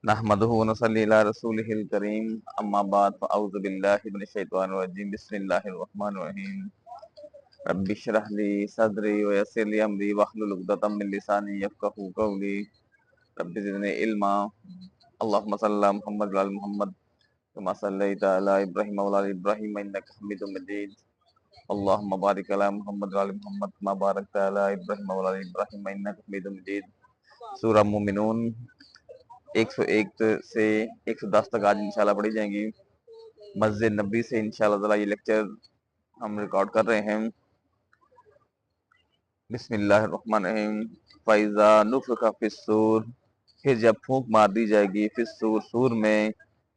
نحمدہ ونصلی علی رسولہ الکریم اما بعد فاعوذ باللہ من الشیطان الرجیم بسم اللہ الرحمن الرحیم رب اشرح لی صدری ویسر لی امری واحلل عقدۃ من لسانی یفقہوا قولی رب زدنی علما اللہم صلی علی محمد وعلی محمد کما صلیت علی ابراہیم وعلی ابراہیم انک حمید مجید اللہم بارک علی محمد وعلی محمد کما بارکت علی ابراہیم وعلی ابراہیم انک حمید مجید۔ سورہ مومنون 101 سے 110 تک آج انشاءاللہ پڑھی جائیں گی۔ مسجد نبی سے انشاءاللہ تعالی یہ لیکچر ہم ریکارڈ کر رہے ہیں۔ بسم اللہ الرحمن الرحیم۔ فَإِذَا نُفِخَ فِي الصُّورِ، پھر جب پھونک مار دی جائے گی فی الصور، سور میں،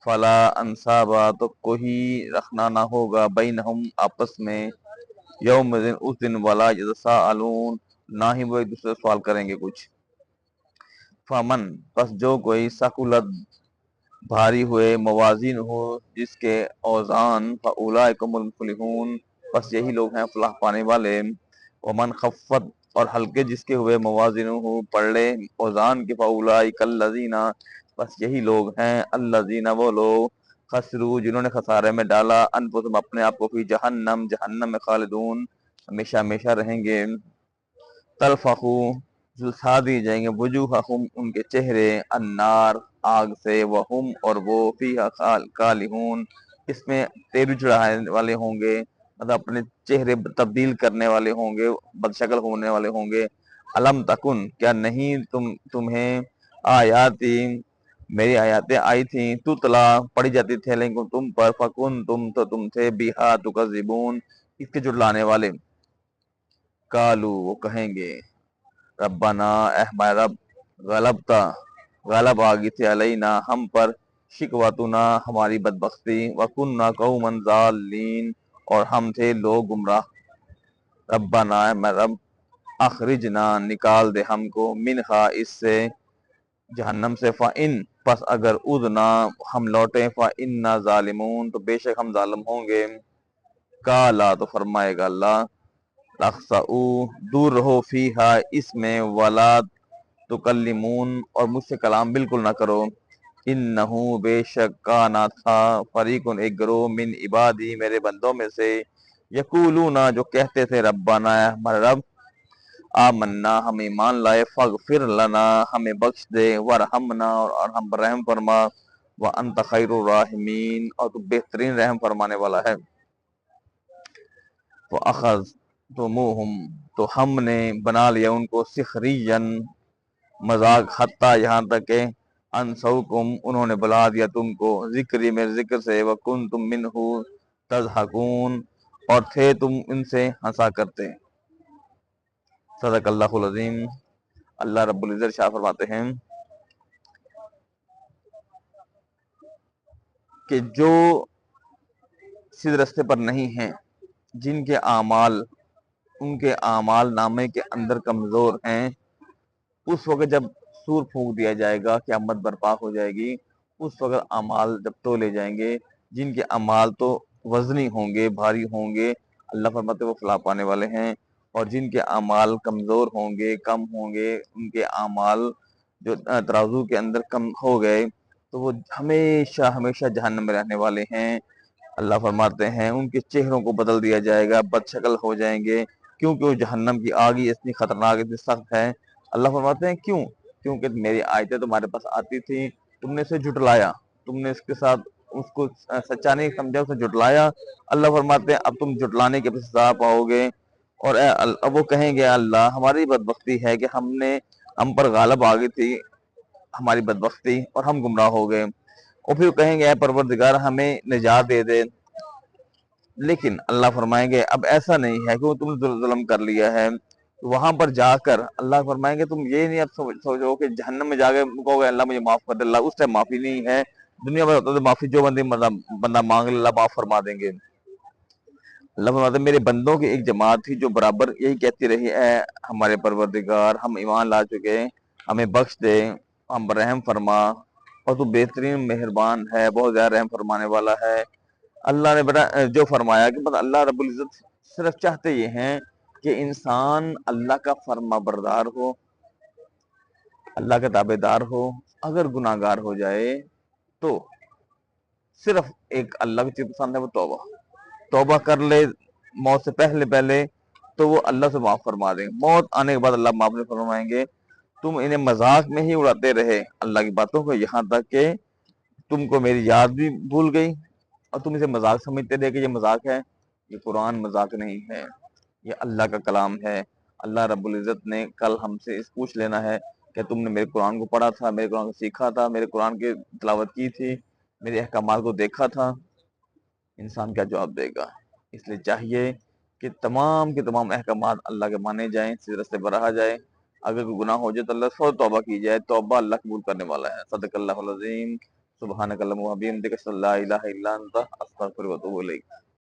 فلا انصابا، تو کوئی رکھنا نہ ہوگا، بینہم، آپس میں، یوم دن، اس دن، ولا یتساءلون، نہ ہی وہ ایک دوسرے سے سوال کریں گے کچھ۔ فمن، پس جو کوئی ثقلت، بھاری ہوئے، موازین ہو جس کے اوزان، فاولئک هم المفلحون، پس یہی لوگ ہیں فلاح پانے والے۔ ومن خفت، اور ہلکے جس کے ہوئے، موازین ہو پڑھے اوزان کے، فاولئک الذین، پس یہی لوگ ہیں، الذین وہ لوگ، خسروا جنہوں نے خسارے میں ڈالا، انفسہم اپنے آپ کو، فی جہنم، جہنم میں، خالدون ہمیشہ ہمیشہ رہیں گے۔ تلفحو، جلسا دی جائیں گے، وجوہہم ان کے چہرے، النار آگ سے، وہم اور وہ، فیہا کالحون اس میں تیل چڑھانے والے ہوں گے، مطلب اپنے چہرے تبدیل کرنے والے ہوں گے، بدشکل ہونے والے ہوں گے۔ علم تکن، کیا نہیں تمہیں آیاتی، میری آیاتیں آئی تھیں، تتلا پڑھی جاتی تھے لیکن تم پر، فکن تم تھے، بیہا تکذبون اس کے جھٹلانے والے۔ کالو، وہ کہیں گے، ربنا، اے ہمارے رب، غلبتا، غلب آ گئی تھی، علینا ہم پر، شکوتنا ہماری بدبختی، وکننا قوما ضالین اور ہم تھے لوگ گمراہ۔ ربنا، اے ہمارے رب، اخرجنا نکال دے ہم کو، منہا اس سے، جہنم سے، فإن پس اگر اذنا ہم لوٹیں، فإنا ظالمون تو بے شک ہم ظالم ہوں گے۔ کالا تو فرمائے گا اللہ، تخسؤ دور رہو، فیہا اس میں، ولا تکلمون اور مجھ سے کلام بالکل نہ کرو۔ انہو بے شک کانا تھا، فریقن ایک گروہ، من عبادی میرے بندوں میں سے، یقولون جو کہتے تھے، ربنا اے ہمارے رب، آمنا ہم ایمان لائے، فاغفر لنا ہمیں بخش دے، ورحمنا اور ہم پر رحم فرما، وانت خیر الراحمین اور تو بہترین رحم فرمانے والا ہے۔ فاخذتموہم تو ہم نے بنا لیا ان کو، سخریا مذاق، حتیٰ یہاں تک کہ انسوکم انہوں نے بلا دیا تم کو، ذکری میرے ذکر سے، وکنتم منہ تضحکون اور تھے تم ان سے ہنسا کرتے۔ صدق اللہ العظیم۔ اللہ رب العزت شاہ فرماتے ہیں کہ جو سیدھے رستے پر نہیں ہیں، جن کے اعمال ان کے اعمال نامے کے اندر کمزور ہیں، اس وقت جب سور پھونک دیا جائے گا، قیامت برپا ہو جائے گی، اس وقت اعمال جب تولے جائیں گے، جن کے اعمال تو وزنی ہوں گے، بھاری ہوں گے، اللہ فرماتے وہ فلاح پانے والے ہیں، اور جن کے اعمال کمزور ہوں گے، کم ہوں گے، ان کے اعمال جو ترازو کے اندر کم ہو گئے تو وہ ہمیشہ ہمیشہ جہنم میں رہنے والے ہیں۔ اللہ فرماتے ہیں ان کے چہروں کو بدل دیا جائے گا، بد شکل ہو جائیں گے، کیونکہ وہ جہنم کی آگ ہی اتنی خطرناک، اتنی سخت ہے۔ اللہ فرماتے ہیں کیوں؟ کیونکہ میری آیتیں تمہارے پاس آتی تھیں، تم نے اسے جھٹلایا، تم نے اس کے ساتھ اس کو سچا نہیں سمجھا، اسے جھٹلایا۔ اللہ فرماتے ہیں اب تم جھٹلانے کے سزا پاؤ گے، اور اب وہ کہیں گے اللہ ہماری بدبختی ہے کہ ہم پر غالب آ گئی تھی ہماری بدبختی اور ہم گمراہ ہو گئے، اور پھر کہیں گے اے پروردگار ہمیں نجات دے دے۔ لیکن اللہ فرمائیں گے اب ایسا نہیں ہے کہ تم نے ظلم کر لیا ہے، وہاں پر جا کر اللہ فرمائیں گے تم یہ نہیں اب سوچو کہ جہنم میں جا کے کہو گے اللہ مجھے معاف کر دے، اللہ اس ٹائم معافی نہیں ہے، دنیا میں ہوتا تو معافی جو بندہ مانگ لے اللہ معاف فرما دیں گے۔ اللہ فرماتے ہیں میرے بندوں کی ایک جماعت تھی جو برابر یہی کہتی رہی، اے ہمارے پروردگار ہم ایمان لا چکے، ہمیں بخش دے، ہم پر رحم فرما، اور تو بہترین مہربان ہے، بہت زیادہ رحم فرمانے والا ہے۔ اللہ نے جو فرمایا کہ اللہ رب العزت صرف چاہتے یہ ہیں کہ انسان اللہ کا فرما بردار ہو، اللہ کا تابعدار ہو، اگر گناہگار ہو جائے تو صرف ایک اللہ کی چیز پسند ہے، وہ توبہ کر لے موت سے پہلے پہلے، تو وہ اللہ سے معاف فرما دیں گے۔ موت آنے کے بعد اللہ معاف نہیں فرمائیں گے۔ تم انہیں مذاق میں ہی اڑاتے رہے اللہ کی باتوں کو، یہاں تک کہ تم کو میری یاد بھی بھول گئی اور تم اسے مذاق سمجھتے رہے کہ یہ مذاق ہے۔ یہ قرآن مذاق نہیں ہے، یہ اللہ کا کلام ہے۔ اللہ رب العزت نے کل ہم سے پوچھ لینا ہے کہ تم نے میرے قرآن کو پڑھا تھا، میرے قرآن کو سیکھا تھا، میرے قرآن کی تلاوت کی تھی، میرے احکامات کو دیکھا تھا؟ انسان کیا جواب دے گا؟ اس لیے چاہیے کہ تمام کے تمام احکامات اللہ کے مانے جائیں، سیدھے راستے پر رہا جائے۔ اگر کوئی گناہ ہو جائے تو اللہ سے فوراً توبہ کی جائے، توبہ اللہ قبول کرنے والا ہے۔ صدق اللہ العظیم۔ سبحانک اللہم و بحمدک، اشہد ان لا الہ الا انت، استغفرک و اتوب الیک۔